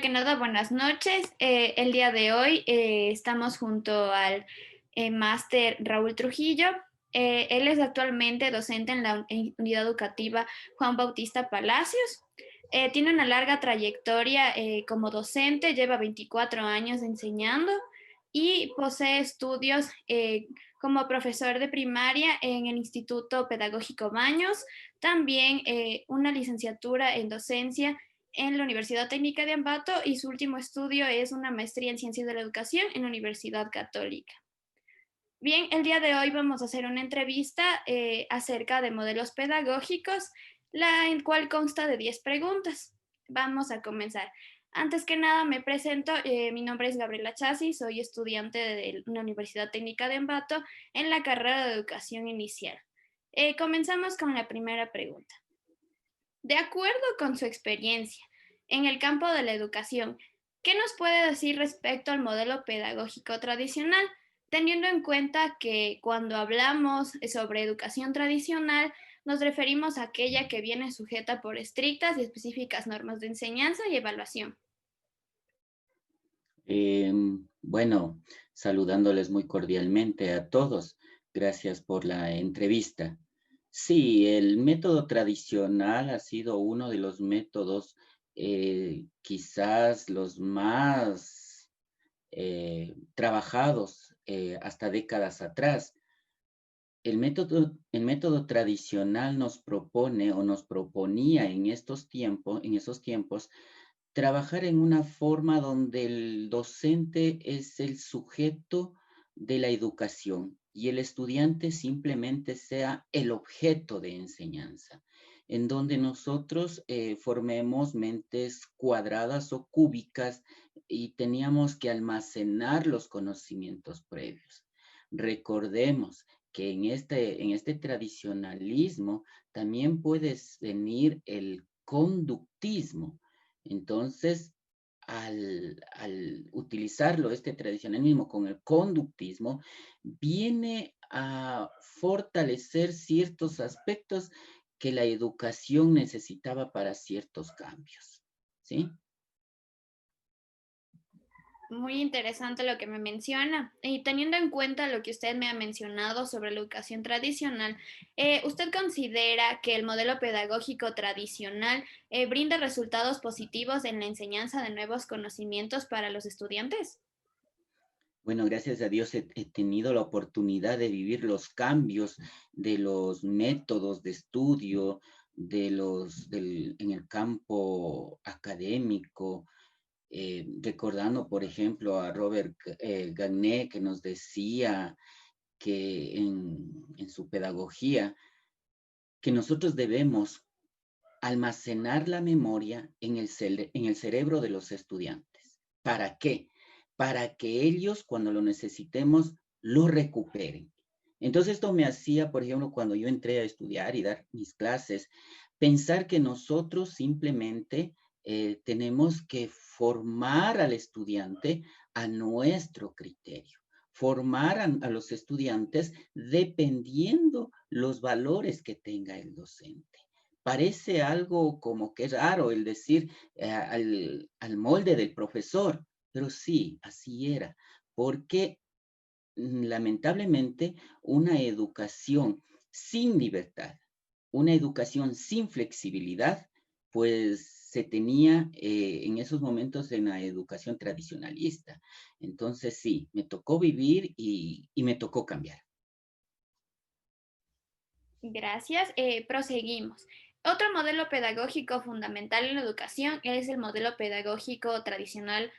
que nada, buenas noches. El día de hoy estamos junto al máster Raúl Trujillo. Él es actualmente docente en la unidad educativa Juan Bautista Palacios. Tiene una larga trayectoria como docente, lleva 24 años enseñando y posee estudios como profesor de primaria en el Instituto Pedagógico Baños, también una licenciatura en docencia en la Universidad Técnica de Ambato y su último estudio es una maestría en Ciencias de la Educación en la Universidad Católica. Bien, el día de hoy vamos a hacer una entrevista acerca de modelos pedagógicos, la en cual consta de 10 preguntas. Vamos a comenzar. Antes que nada, me presento. Mi nombre es Gabriela Chasi, soy estudiante de la Universidad Técnica de Ambato en la carrera de Educación Inicial. Comenzamos con la primera pregunta. De acuerdo con su experiencia en el campo de la educación, ¿qué nos puede decir respecto al modelo pedagógico tradicional, teniendo en cuenta que cuando hablamos sobre educación tradicional nos referimos a aquella que viene sujeta por estrictas y específicas normas de enseñanza y evaluación? Bueno, saludándoles muy cordialmente a todos. Gracias por la entrevista. Sí, el método tradicional ha sido uno de los métodos, quizás los más trabajados hasta décadas atrás. El método tradicional nos propone o nos proponía en esos tiempos, trabajar en una forma donde el docente es el sujeto de la educación y el estudiante simplemente sea el objeto de enseñanza, en donde nosotros formemos mentes cuadradas o cúbicas y teníamos que almacenar los conocimientos previos. Recordemos que en este tradicionalismo también puede venir el conductismo. Entonces, al utilizarlo, este tradicionalismo con el conductismo, viene a fortalecer ciertos aspectos que la educación necesitaba para ciertos cambios, ¿sí? Muy interesante lo que me menciona. Y teniendo en cuenta lo que usted me ha mencionado sobre la educación tradicional, ¿usted considera que el modelo pedagógico tradicional brinda resultados positivos en la enseñanza de nuevos conocimientos para los estudiantes? Bueno, gracias a Dios he tenido la oportunidad de vivir los cambios de los métodos de estudio, en el campo académico, recordando, por ejemplo, a Robert Gagné, que nos decía que en su pedagogía, que nosotros debemos almacenar la memoria en el cerebro de los estudiantes. ¿Para qué? Para que ellos, cuando lo necesitemos, lo recuperen. Entonces, esto me hacía, por ejemplo, cuando yo entré a estudiar y dar mis clases, pensar que nosotros simplemente tenemos que formar al estudiante a nuestro criterio, formar a los estudiantes dependiendo los valores que tenga el docente. Parece algo como que raro el decir al molde del profesor, pero sí, así era, porque lamentablemente una educación sin libertad, una educación sin flexibilidad, pues se tenía en esos momentos en la educación tradicionalista. Entonces sí, me tocó vivir y me tocó cambiar. Gracias. Proseguimos. Otro modelo pedagógico fundamental en la educación es el modelo pedagógico tradicional,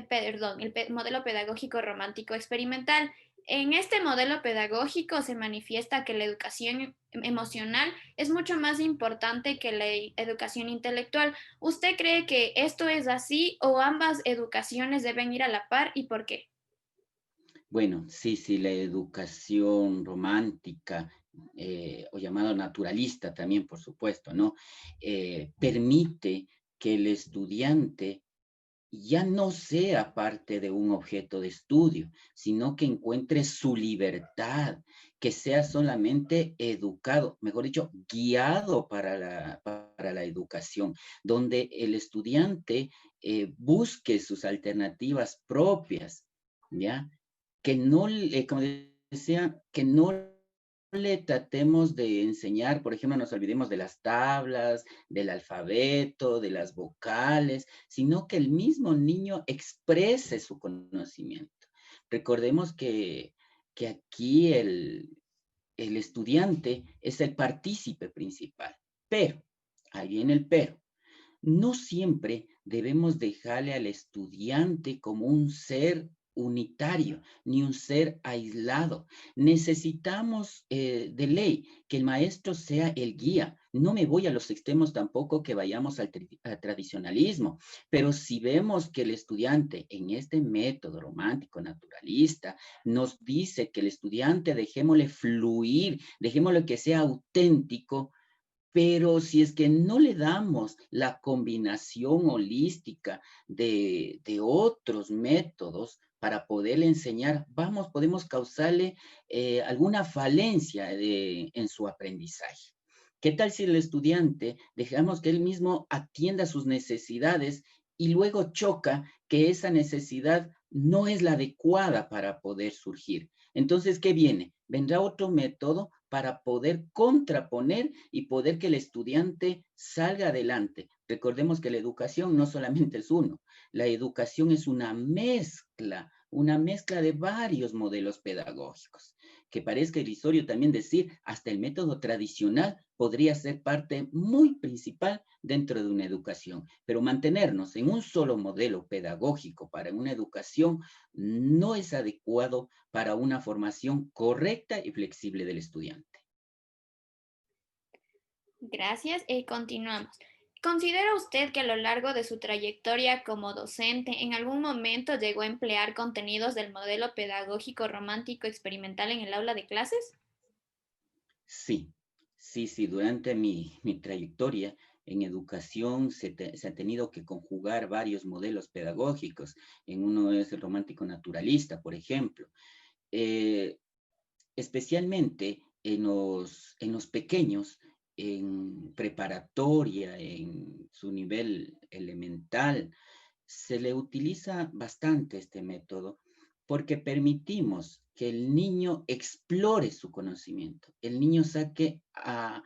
perdón, modelo pedagógico romántico experimental. En este modelo pedagógico se manifiesta que la educación emocional es mucho más importante que la educación intelectual. ¿Usted cree que esto es así o ambas educaciones deben ir a la par y por qué? Bueno, sí, sí, la educación romántica, o llamado naturalista también, por supuesto, ¿no? Permite que el estudiante ya no sea parte de un objeto de estudio, sino que encuentre su libertad, que sea solamente educado, mejor dicho, guiado para la educación, donde el estudiante busque sus alternativas propias, ¿ya? Que no le, como decía, que no le tratemos de enseñar, por ejemplo, nos olvidemos de las tablas, del alfabeto, de las vocales, sino que el mismo niño exprese su conocimiento. Recordemos que aquí el estudiante es el partícipe principal, pero, ahí viene el pero, no siempre debemos dejarle al estudiante como un ser unitario, ni un ser aislado. Necesitamos de ley que el maestro sea el guía. No me voy a los extremos tampoco que vayamos al tradicionalismo, pero si vemos que el estudiante en este método romántico naturalista nos dice que el estudiante dejémosle fluir, dejémosle que sea auténtico, pero si es que no le damos la combinación holística de otros métodos para poderle enseñar, podemos causarle alguna falencia en su aprendizaje. ¿Qué tal si el estudiante dejamos que él mismo atienda sus necesidades y luego choca que esa necesidad no es la adecuada para poder surgir? Entonces, ¿qué viene? Vendrá otro método para poder contraponer y poder que el estudiante salga adelante. Recordemos que la educación no solamente es uno, la educación es una mezcla de varios modelos pedagógicos. Que parezca irrisorio también decir, hasta el método tradicional podría ser parte muy principal dentro de una educación, pero mantenernos en un solo modelo pedagógico para una educación no es adecuado para una formación correcta y flexible del estudiante. Gracias. Continuamos. ¿Considera usted que a lo largo de su trayectoria como docente, en algún momento llegó a emplear contenidos del modelo pedagógico romántico experimental en el aula de clases? Sí, sí, durante mi trayectoria en educación se ha tenido que conjugar varios modelos pedagógicos. En uno es el romántico naturalista, por ejemplo. Eh, Especialmente en los pequeños, en preparatoria, en su nivel elemental, se le utiliza bastante este método porque permitimos que el niño explore su conocimiento, el niño saque a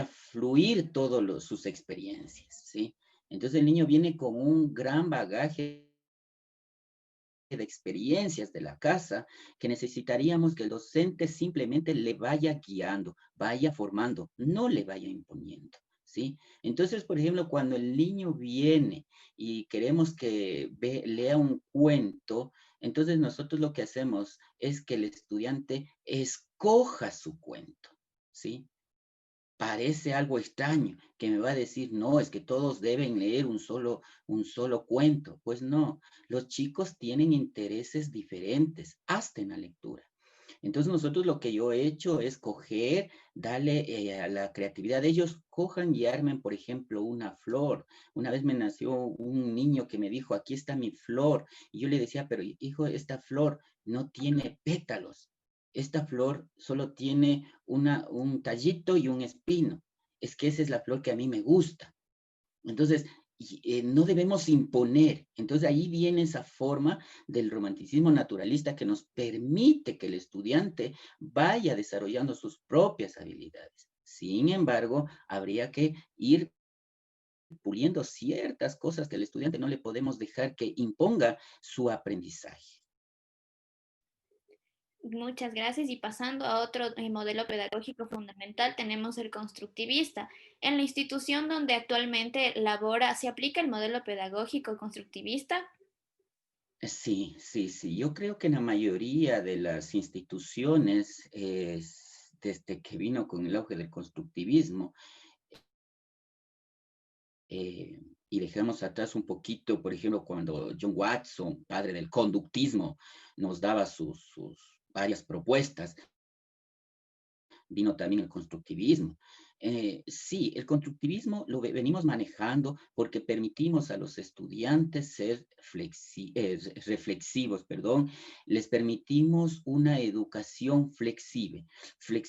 fluir todas sus experiencias, ¿sí? Entonces el niño viene con un gran bagaje de experiencias de la casa que necesitaríamos que el docente simplemente le vaya guiando, vaya formando, no le vaya imponiendo, ¿sí? Entonces, por ejemplo, cuando el niño viene y queremos que lea un cuento, entonces nosotros lo que hacemos es que el estudiante escoja su cuento, ¿sí? Parece algo extraño que me va a decir, no, es que todos deben leer un solo cuento. Pues no, los chicos tienen intereses diferentes hasta en la lectura. Entonces nosotros lo que yo he hecho es coger, darle a la creatividad de ellos, cojan y armen, por ejemplo, una flor. Una vez me nació un niño que me dijo, aquí está mi flor. Y yo le decía, pero hijo, esta flor no tiene pétalos. Esta flor solo tiene un tallito y un espino. Es que esa es la flor que a mí me gusta. Entonces, no debemos imponer. Entonces ahí viene esa forma del romanticismo naturalista que nos permite que el estudiante vaya desarrollando sus propias habilidades. Sin embargo, habría que ir puliendo ciertas cosas que al estudiante no le podemos dejar que imponga su aprendizaje. Muchas gracias. Y pasando a otro modelo pedagógico fundamental, tenemos el constructivista. En la institución donde actualmente labora, ¿se aplica el modelo pedagógico constructivista? Sí. Yo creo que en la mayoría de las instituciones, desde que vino con el auge del constructivismo, y dejamos atrás un poquito, por ejemplo, cuando John Watson, padre del conductismo, nos daba sus varias propuestas, vino también el constructivismo. Sí, el constructivismo lo venimos manejando porque permitimos a los estudiantes ser reflexivos, perdón, les permitimos una educación flexible,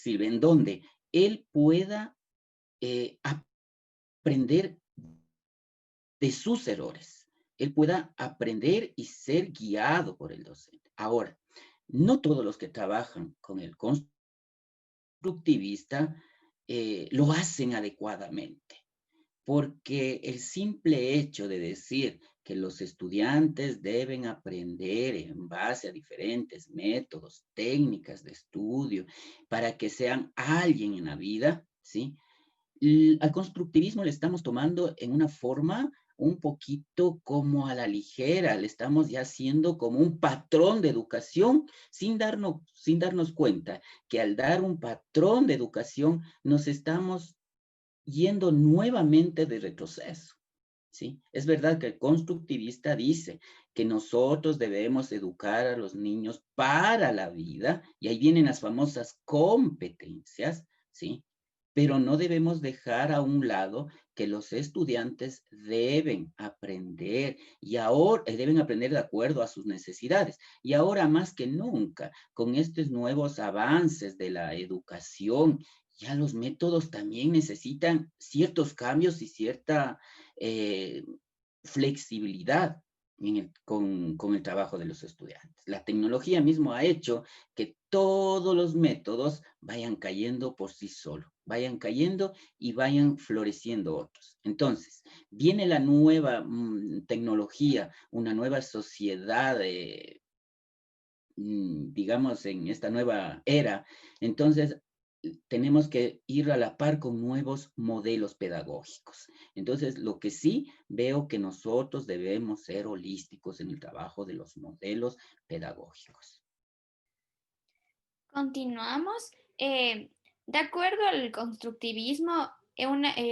en donde él pueda aprender de sus errores, él pueda aprender y ser guiado por el docente. Ahora, no todos los que trabajan con el constructivista lo hacen adecuadamente, porque el simple hecho de decir que los estudiantes deben aprender en base a diferentes métodos, técnicas de estudio, para que sean alguien en la vida, ¿sí? Al constructivismo le estamos tomando en una forma un poquito como a la ligera, le estamos ya haciendo como un patrón de educación sin darnos cuenta que al dar un patrón de educación nos estamos yendo nuevamente de retroceso. ¿Sí? Es verdad que el constructivista dice que nosotros debemos educar a los niños para la vida, y ahí vienen las famosas competencias, ¿sí? Pero no debemos dejar a un lado que los estudiantes deben aprender y ahora deben aprender de acuerdo a sus necesidades. Y ahora más que nunca, con estos nuevos avances de la educación, ya los métodos también necesitan ciertos cambios y cierta eh, flexibilidad con el trabajo de los estudiantes. La tecnología mismo ha hecho que todos los métodos vayan cayendo por sí solos, vayan cayendo y vayan floreciendo otros. Entonces, viene la nueva tecnología, una nueva sociedad, digamos, en esta nueva era. Entonces, tenemos que ir a la par con nuevos modelos pedagógicos. Entonces, lo que sí veo que nosotros debemos ser holísticos en el trabajo de los modelos pedagógicos. Continuamos. De acuerdo al constructivismo,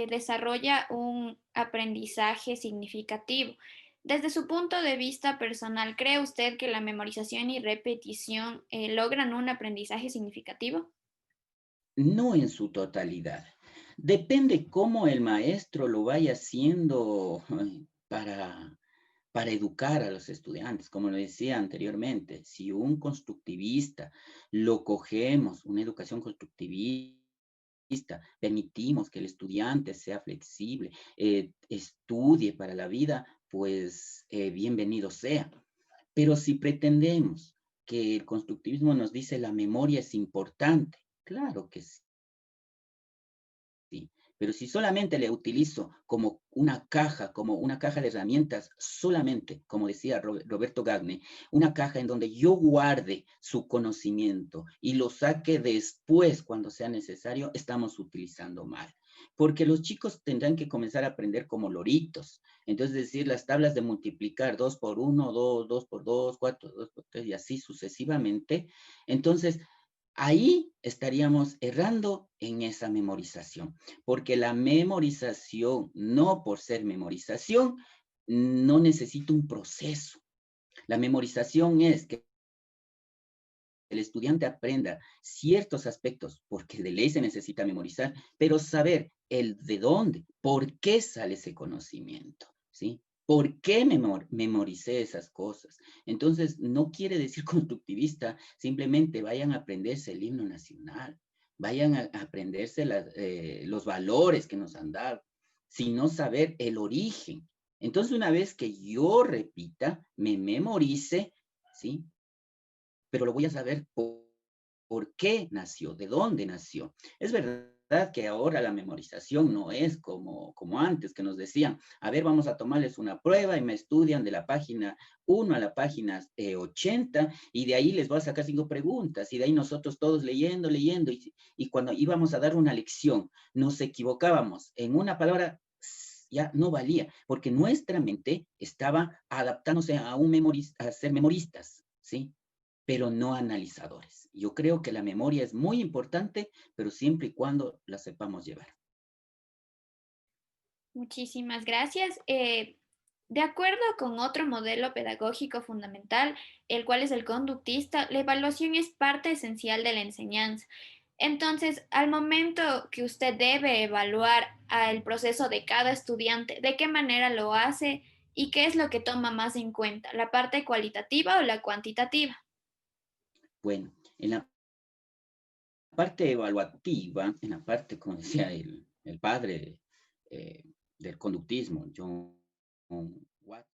desarrolla un aprendizaje significativo. Desde su punto de vista personal, ¿cree usted que la memorización y repetición logran un aprendizaje significativo? No en su totalidad. Depende cómo el maestro lo vaya haciendo para educar a los estudiantes. Como lo decía anteriormente, si un constructivista lo cogemos, una educación constructivista, permitimos que el estudiante sea flexible, estudie para la vida, pues bienvenido sea. Pero si pretendemos que el constructivismo nos dice la memoria es importante, claro que sí. Pero si solamente le utilizo como una caja de herramientas, solamente, como decía Roberto Gagne, una caja en donde yo guarde su conocimiento y lo saque después cuando sea necesario, estamos utilizando mal. Porque los chicos tendrán que comenzar a aprender como loritos. Entonces, decir las tablas de multiplicar 2 por 1, 2, 2 por 2, 4, 2 por 3 y así sucesivamente. Entonces, ahí estaríamos errando en esa memorización, porque la memorización, no por ser memorización, no necesita un proceso. La memorización es que el estudiante aprenda ciertos aspectos, porque de ley se necesita memorizar, pero saber el de dónde, por qué sale ese conocimiento, ¿sí? ¿Por qué memoricé esas cosas? Entonces, no quiere decir constructivista, simplemente vayan a aprenderse el himno nacional, vayan a aprenderse los valores que nos han dado, sino saber el origen. Entonces, una vez que yo repita, me memorice, ¿sí? Pero lo voy a saber por qué nació, de dónde nació. Es verdad que ahora la memorización no es como antes, que nos decían, a ver, vamos a tomarles una prueba y me estudian de la página 1 a la página 80 y de ahí les voy a sacar 5 preguntas y de ahí nosotros todos leyendo y cuando íbamos a dar una lección nos equivocábamos en una palabra ya no valía, porque nuestra mente estaba adaptándose a ser memoristas, ¿sí? Pero no analizadores. Yo creo que la memoria es muy importante, pero siempre y cuando la sepamos llevar. Muchísimas gracias. De acuerdo con otro modelo pedagógico fundamental, el cual es el conductista, la evaluación es parte esencial de la enseñanza. Entonces, al momento que usted debe evaluar el proceso de cada estudiante, ¿de qué manera lo hace y qué es lo que toma más en cuenta, la parte cualitativa o la cuantitativa? Bueno, en la parte evaluativa, en la parte, como decía el padre del conductismo, John Watt,